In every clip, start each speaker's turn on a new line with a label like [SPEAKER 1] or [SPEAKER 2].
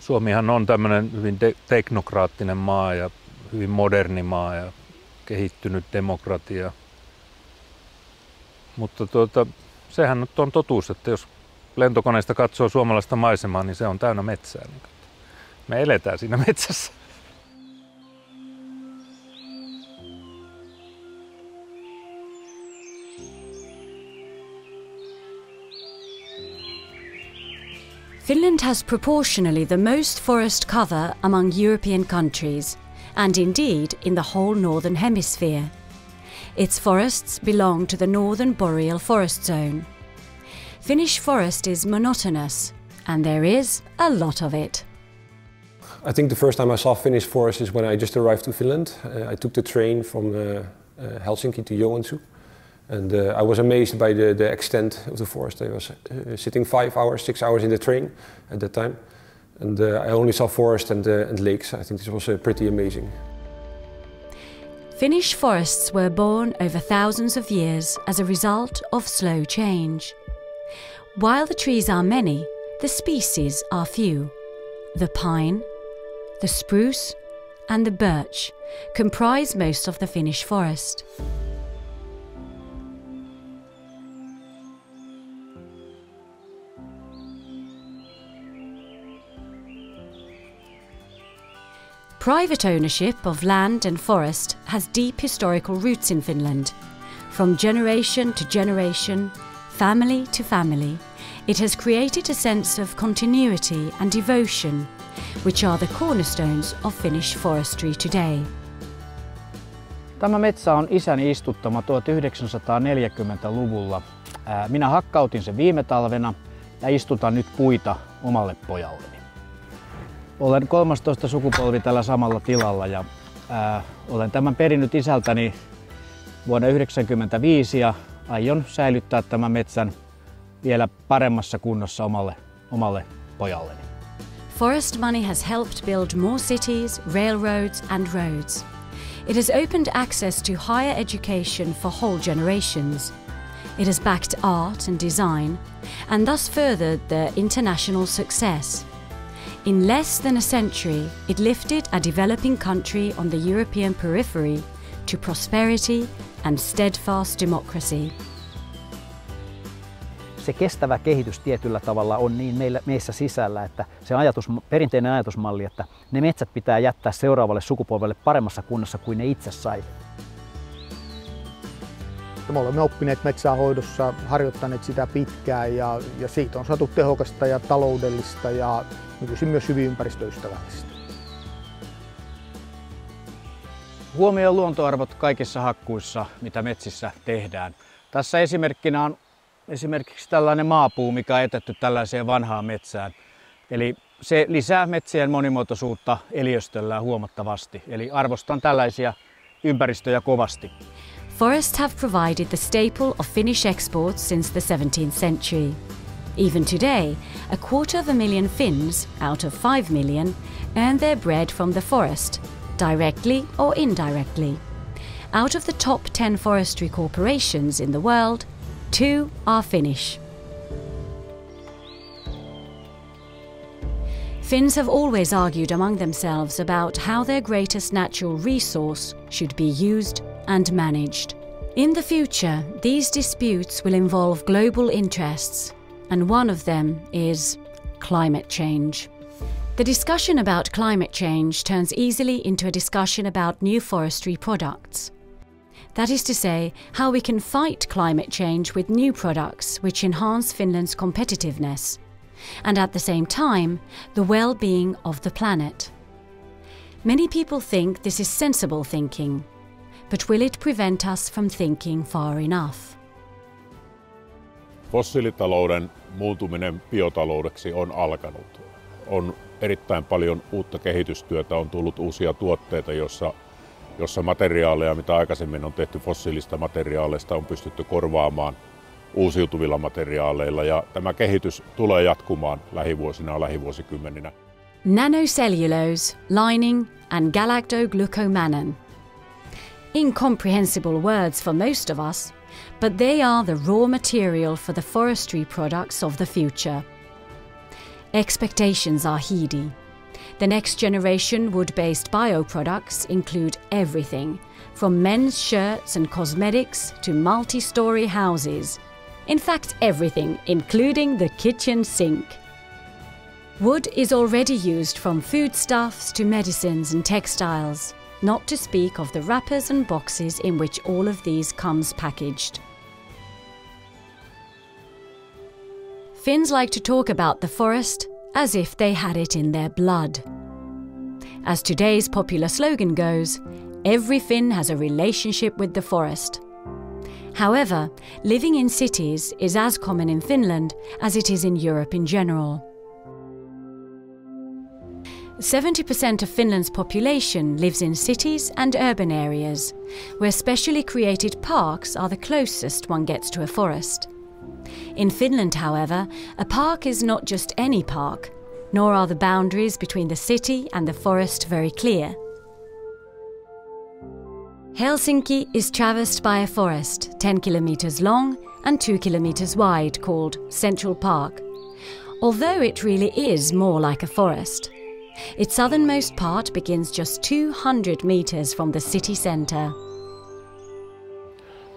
[SPEAKER 1] Suomihan on tämmöinen hyvin teknokraattinen maa ja hyvin moderni maa ja kehittynyt demokratia. Mutta sehän nyt on totuus, että jos lentokoneesta katsoo suomalaista maisemaa, niin se on täynnä metsää. Me eletään siinä metsässä.
[SPEAKER 2] Finland has proportionally the most forest cover among European countries, and indeed in the whole Northern Hemisphere. Its forests belong to the Northern Boreal Forest Zone. Finnish forest is monotonous, and there is a lot of it.
[SPEAKER 3] I think the first time I saw Finnish forest is when I just arrived to Finland. I took the train from Helsinki to Joensuu, and I was amazed by the extent of the forest. I was sitting 5 hours, 6 hours in the train at that time, and I only saw forest and lakes. I think this was pretty amazing.
[SPEAKER 2] Finnish forests were born over thousands of years as a result of slow change. While the trees are many, the species are few. The pine, the spruce and the birch comprise most of the Finnish forest. Private ownership of land and forest has deep historical roots in Finland. From generation to generation, family to family, it has created a sense of continuity and devotion, which are the cornerstones of Finnish forestry today.
[SPEAKER 4] Tämä metsä on isäni istuttama 1940-luvulla. Minä hakkautin sen viime talvena ja istutan nyt puita omalle pojalleni. Olen 13 sukupolvi tällä samalla tilalla ja olen tämän perinnyt isältäni vuonna 1995 ja aion säilyttää tämän metsän vielä paremmassa kunnossa omalle pojalleni.
[SPEAKER 2] Forest money has helped build more cities, railroads and roads. It has opened access to higher education for whole generations. It has backed art and design and thus furthered their international success. In less than a century, it lifted a developing country on the European periphery to prosperity and steadfast democracy.
[SPEAKER 5] Se kestävä kehitys tietyllä tavalla on niin meissä sisällä, että se perinteinen ajatusmalli, että ne metsät pitää jättää seuraavalle sukupolvelle paremmassa kunnossa kuin ne itse sai.
[SPEAKER 6] Me olemme oppineet metsänhoidossa, harjoittaneet sitä pitkään ja siitä on saatu tehokasta ja taloudellista ja nykyisin myös hyvin ympäristöystävällistä.
[SPEAKER 4] Huomioi luontoarvot kaikissa hakkuissa, mitä metsissä tehdään. Tässä esimerkkinä on esimerkiksi tällainen maapuu, mikä on etetty tällaiseen vanhaan metsään. Eli se lisää metsien monimuotoisuutta eliöstöllään huomattavasti. Eli arvostan tällaisia ympäristöjä kovasti.
[SPEAKER 2] Forests have provided the staple of Finnish exports since the 17th century. Even today, 250,000 Finns out of 5 million earn their bread from the forest, directly or indirectly. Out of the top 10 forestry corporations in the world, 2 are Finnish. Finns have always argued among themselves about how their greatest natural resource should be used and managed. In the future, these disputes will involve global interests, and one of them is climate change. The discussion about climate change turns easily into a discussion about new forestry products. That is to say, how we can fight climate change with new products which enhance Finland's competitiveness, and at the same time, the well-being of the planet. Many people think this is sensible thinking, but will it prevent us from thinking far enough?
[SPEAKER 7] Fossiilitalouden muuntuminen biotaloudeksi on alkanut. On erittäin paljon uutta kehitystyötä, on tullut uusia tuotteita, jossa materiaaleja, mitä aikaisemmin on tehty fossiilista materiaaleista, on pystytty korvaamaan uusiutuvilla materiaaleilla. Ja tämä kehitys tulee jatkumaan lähivuosina ja lähivuosikymmeninä.
[SPEAKER 2] Nanocellulose, lining and galactoglucomannan. Incomprehensible words for most of us, but they are the raw material for the forestry products of the future. Expectations are heady. The next generation wood-based bioproducts include everything, from men's shirts and cosmetics to multi-story houses. In fact, everything, including the kitchen sink. Wood is already used from foodstuffs to medicines and textiles, not to speak of the wrappers and boxes in which all of these comes packaged. Finns like to talk about the forest as if they had it in their blood. As today's popular slogan goes, every Finn has a relationship with the forest. However, living in cities is as common in Finland as it is in Europe in general. 70% of Finland's population lives in cities and urban areas, where specially created parks are the closest one gets to a forest. In Finland, however, a park is not just any park, nor are the boundaries between the city and the forest very clear. Helsinki is traversed by a forest 10 kilometers long and 2 kilometers wide called Central Park, although it really is more like a forest. Its southernmost part begins just 200 meters from the city center.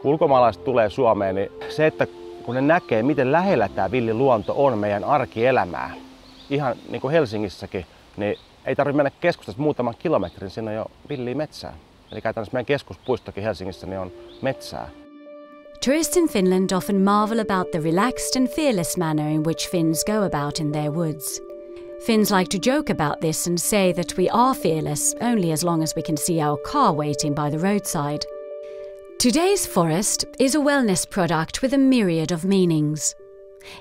[SPEAKER 8] Kun ulkomaalaiset tulee Suomeen, niin se, että kun ne näkee, miten lähellä tämä villi luonto on meidän arkielämää, ihan niin kuin Helsingissäkin, niin ei tarvitse mennä keskustasta muutaman kilometrin, siinä on jo villiä metsää. Eli käytännössä meidän keskuspuistokin Helsingissä niin on metsää.
[SPEAKER 2] Tourists in Finland often marvel about the relaxed and fearless manner in which Finns go about in their woods. Finns like to joke about this and say that we are fearless only as long as we can see our car waiting by the roadside. Today's forest is a wellness product with a myriad of meanings.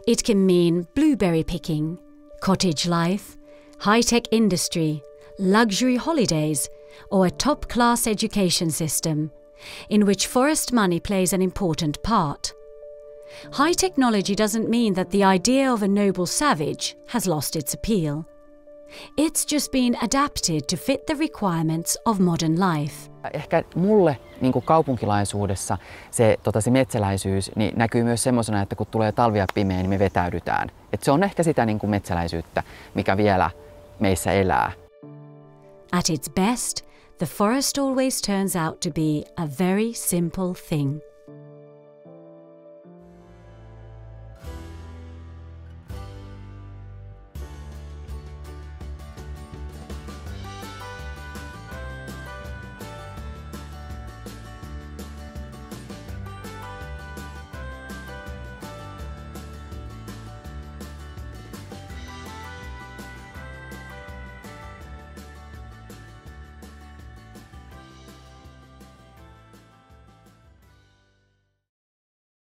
[SPEAKER 2] It can mean blueberry picking, cottage life, high-tech industry, luxury holidays, or a top-class education system, in which forest money plays an important part. High technology doesn't mean that the idea of a noble savage has lost its appeal. It's just been adapted to fit the requirements of modern life.
[SPEAKER 9] Ehkä mulle niin kuin kaupunkilaisuudessa se metsäläisyys niin näkyy myös semmoisena, että kun tulee talvia pimeä, niin me vetäydytään. Et se on ehkä sitä niin kuin metsäläisyyttä, mikä vielä meissä elää.
[SPEAKER 2] At its best, the forest always turns out to be a very simple thing.